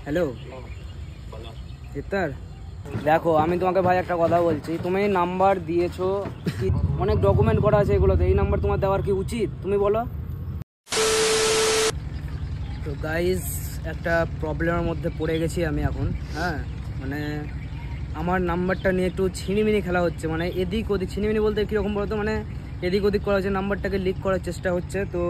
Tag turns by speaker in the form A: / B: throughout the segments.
A: Hello ইফতার, দেখো আমি তোমাকে ভাই একটা কথা বলছি। তুমি নাম্বার দিয়েছো, কি অনেক ডকুমেন্ট করা আছে এগুলোতে, এই নাম্বার তোমার দেওয়ার কি উচিত তুমি বলো? তো গাইজ একটা প্রবলেমের মধ্যে পড়ে গেছি আমি এখন। হ্যাঁ মানে আমার নাম্বারটা নিয়ে একটু ছিনিমিনি খেলা হচ্ছে, মানে এদিক ওদিক। ছিনিমিনি বলতে কীরকম বলতো, মানে এদিক ওদিক করা হচ্ছে, নাম্বারটাকে লিক করার চেষ্টা হচ্ছে। তো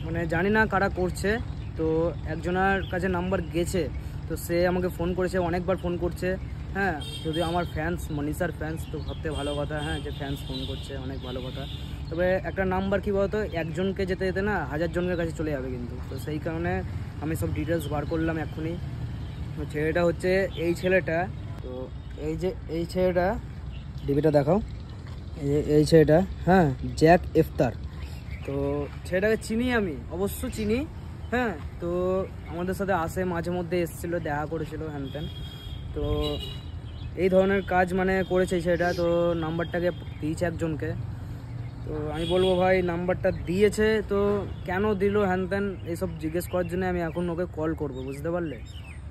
A: মানে জানি না কারা করছে। তো একজনের কাছে নাম্বার গেছে, তো সে আমাকে ফোন করেছে, অনেকবার ফোন করছে। হ্যাঁ যদি আমার ফ্যান্স, মনীষার ফ্যান্স, তো সবথেকে ভালো কথা। হ্যাঁ যে ফ্যান্স ফোন করছে, অনেক ভালো কথা। তবে একটা নাম্বার কী বলতো, একজনকে যেতে যেতে না 1000 জনের কাছে চলে যাবে কিন্তু। তো সেই কারণে আমি সব ডিটেলস বার করলাম এক্ষুনি। ছেলেটা হচ্ছে এই ছেলেটা। তো এই ছেলেটা, ডিবিটা দেখাও, এই ছেলেটা, হ্যাঁ জ্যাক ইফতার। তো ছেলেটাকে চিনি আমি, অবশ্য চিনি। হ্যাঁ তো আমাদের সাথে আসে, মাঝে মধ্যে এসেছিলো, দেখা করেছিল, হ্যান ত্যান। তো এই ধরনের কাজ মানে করেছে সেটা। তো নাম্বারটাকে দিয়েছে একজনকে। তো আমি বলবো ভাই নাম্বারটা দিয়েছে তো কেন দিল হ্যান ত্যান এইসব জিজ্ঞেস করার জন্য আমি এখন ওকে কল করব, বুঝতে পারলে?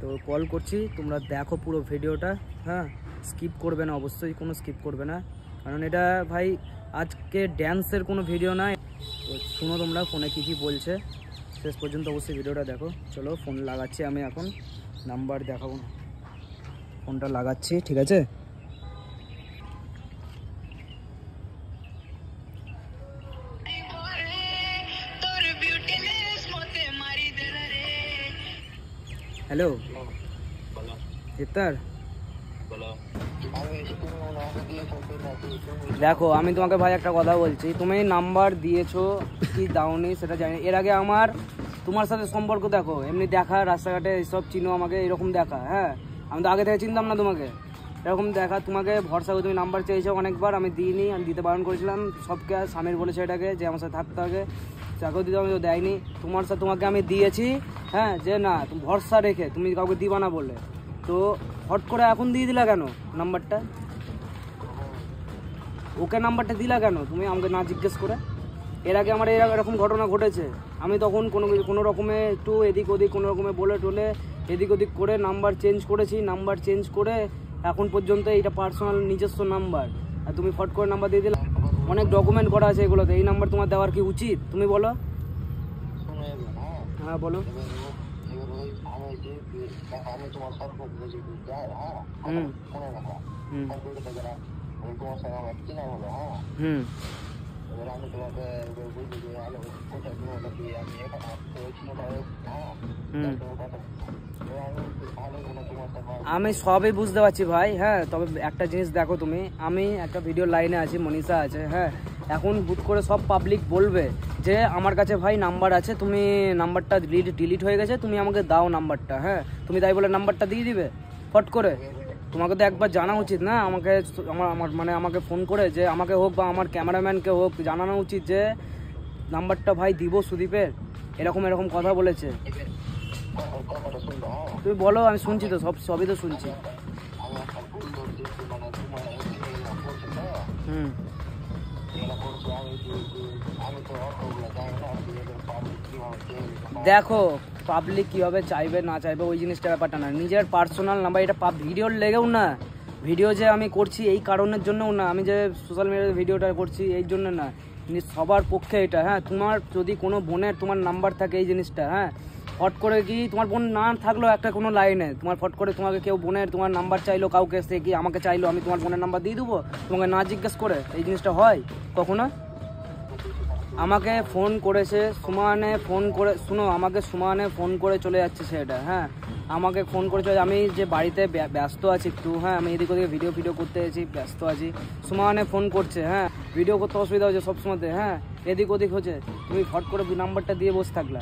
A: তো কল করছি, তোমরা দেখো পুরো ভিডিওটা। হ্যাঁ স্কিপ করবে না, অবশ্যই কোনো স্কিপ করবে না, কারণ এটা ভাই আজকে ড্যান্সের কোনো ভিডিও না। তো শুনো তোমরা ফোনে কী বলছে, শেষ পর্যন্ত অবশ্যই ভিডিওটা দেখো। চলো ফোন লাগাচ্ছি আমি এখন, নাম্বার দেখাবো, ফোনটা লাগাচ্ছি, ঠিক আছে? হ্যালো ইফতার, দেখো আমি তোমাকে ভাই একটা কথা বলছি। তুমি নাম্বার দিয়েছো কি দাওনি সেটা জানি। এর আগে আমার তোমার সাথে সম্পর্ক দেখো, এমনি দেখা, রাস্তাঘাটে এইসব চিনো আমাকে, এরকম দেখা। হ্যাঁ আমি তো আগে থেকে চিনতাম না তোমাকে, এরকম দেখা। তোমাকে ভরসা করে তুমি নাম্বার চেয়েছো অনেকবার, আমি দিইনি, আমি দিতে বারণ করেছিলাম। সবকে স্বামীর বলেছে এটাকে যে আমার সাথে থাকতে হবে, চাকরি দিতে আমি তো দেয়নি। তোমার সাথে তোমাকে আমি দিয়েছি, হ্যাঁ যে না তুমি ভরসা রেখে, তুমি কাউকে দিবা না বলে। তো হট করে এখন দিয়ে দিলা কেন নাম্বারটা? ওকে নাম্বারটা দিলা কেন তুমি আমাকে না জিজ্ঞেস করে? এর আগে আমার এরকম ঘটনা ঘটেছে, আমি তখন কোনো রকমে একটু এদিক ওদিক কোনো রকমে বলে টলে এদিক ওদিক করে নাম্বার চেঞ্জ করেছি। নাম্বার চেঞ্জ করে এখন পর্যন্ত এইটা পার্সোনাল নিজস্ব নাম্বার, আর তুমি ফট করে নাম্বার দিয়ে দিলে। অনেক ডকুমেন্ট করা আছে এগুলোতে, এই নাম্বার তোমার দেওয়ার কি উচিত তুমি বলো? হ্যাঁ বলো। হুম হুম হুম আমি সবই বুঝতে পারছি ভাই। হ্যাঁ তবে একটা জিনিস দেখো তুমি, আমি একটা ভিডিও লাইনে আছি, মনীষা আছে। হ্যাঁ এখন হুট করে সব পাবলিক বলবে যে আমার কাছে ভাই নাম্বার আছে, তুমি নাম্বারটা ডিলিট হয়ে গেছে, তুমি আমাকে দাও নাম্বারটা। হ্যাঁ তুমি তাই বলে নাম্বারটা দিয়ে দিবে ফট করে? তোমাকে তো একবার জানা উচিত না, আমাকে আমার মানে আমাকে ফোন করে, যে আমাকে হোক বা আমার ক্যামেরাম্যানকে হোক জানানো উচিত যে নাম্বারটা ভাই দিব সুদীপের, এরকম এরকম কথা বলেছে। তুমি বলো, আমি শুনছি তো, সবই তো শুনছি। হুম দেখো পাবলিক কীভাবে চাইবে না চাইবে ওই জিনিসটা ব্যাপারটা না, নিজের পার্সোনাল নাম্বার। এটা ভিডিওর লেগেও না, ভিডিও যে আমি করছি এই কারণের জন্যও না, আমি যে সোশ্যাল মিডিয়াতে ভিডিওটা করছি এই জন্য না, সবার পক্ষে এটা। হ্যাঁ তোমার যদি কোনো বোনের তোমার নাম্বার থাকে এই জিনিসটা, হ্যাঁ ফট করে কি তোমার বোন না থাকলেও একটা কোনো লাইনে তোমার ফট করে তোমাকে কেউ বোনের তোমার নাম্বার চাইলো, কাউকে সে কি আমাকে চাইলো, আমি তোমার বোনের নাম্বার দিয়ে দেবো তোমাকে না জিজ্ঞেস করে? এই জিনিসটা হয় কখনো? আমাকে ফোন করেছে সুমানে, ফোন করে শুনো, আমাকে সুমানে ফোন করে চলে যাচ্ছে সেটা। হ্যাঁ আমাকে ফোন করে চলে, আমি যে বাড়িতে ব্যস্ত আছি একটু, হ্যাঁ আমি এদিক ওদিকে ভিডিও করতে এসেছি, ব্যস্ত আছি। সুমানে ফোন করছে, হ্যাঁ ভিডিও করতে অসুবিধা হচ্ছে সবসময়তে, হ্যাঁ এদিক ওদিক হচ্ছে, তুমি ফট করে নাম্বারটা দিয়ে বসে থাকলা।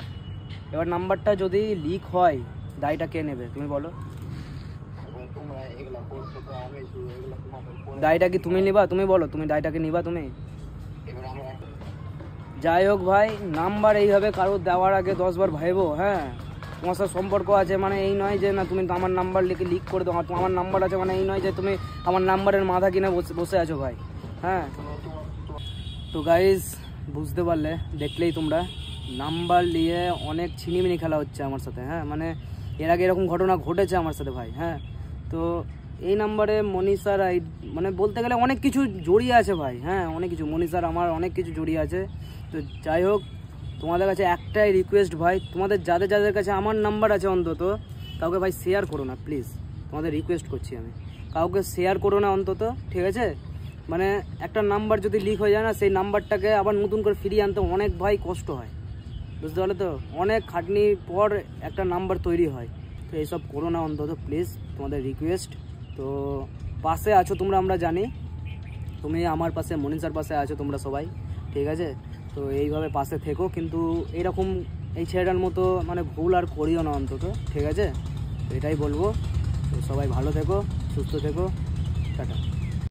A: এবার নাম্বারটা যদি লিক হয় দায়টা কে নেবে তুমি বলো? দায়টা কি তুমি নিবা? তুমি বলো, তুমি দায়টাকে নিবা তুমি? যাই হোক ভাই, নাম্বার এইভাবে কারো দেওয়ার আগে 10 বার ভাইবো। হ্যাঁ তোমার সাথে সম্পর্ক আছে মানে এই নয় যে না তুমি আমার নাম্বার লিক করে দাও, আমার নাম্বার আছে মানে এই নয় যে তুমি আমার নাম্বারের মাথা কিনে বসে আছো ভাই। হ্যাঁ তো গাইজ বুঝতে পারলে, দেখলেই তোমরা, নাম্বার নিয়ে অনেক ছিনিমিনি খেলা হচ্ছে আমার সাথে। হ্যাঁ মানে এর আগে এরকম ঘটনা ঘটেছে আমার সাথে ভাই। হ্যাঁ, তো এই নাম্বারে মনীষার মানে বলতে গেলে অনেক কিছু জড়িয়ে আছে ভাই। হ্যাঁ, অনেক কিছু, মনীষার আমার অনেক কিছু জড়িয়ে আছে। তো যাই হোক, তোমাদের কাছে একটাই রিকোয়েস্ট ভাই, তোমাদের যাদের যাদের কাছে আমার নাম্বার আছে অন্তত কাউকে ভাই শেয়ার করো না প্লিজ, তোমাদের রিকোয়েস্ট করছি আমি, কাউকে শেয়ার করো না অন্তত, ঠিক আছে? মানে একটা নাম্বার যদি লিক হয়ে যায় না, সেই নাম্বারটাকে আবার নতুন করে ফিরিয়ে আনতে অনেক ভাই কষ্ট হয়, বুঝতে পারলে তো? অনেক খাটনির পর একটা নাম্বার তৈরি হয়। তো এইসব করো না অন্তত প্লিজ, তোমাদের রিকোয়েস্ট। তো পাশে আছো তোমরা, আমরা জানি তুমি আমার পাশে, মনীষার পাশে আছো তোমরা সবাই, ঠিক আছে? তো এইভাবে পাশে থেকো, কিন্তু এইরকম এই ছেলেটার মতো মানে ভুল আর করিও না অন্তত, ঠিক আছে? তো এটাই বলবো। তো সবাই ভালো থেকো, সুস্থ থেকো, টাটা।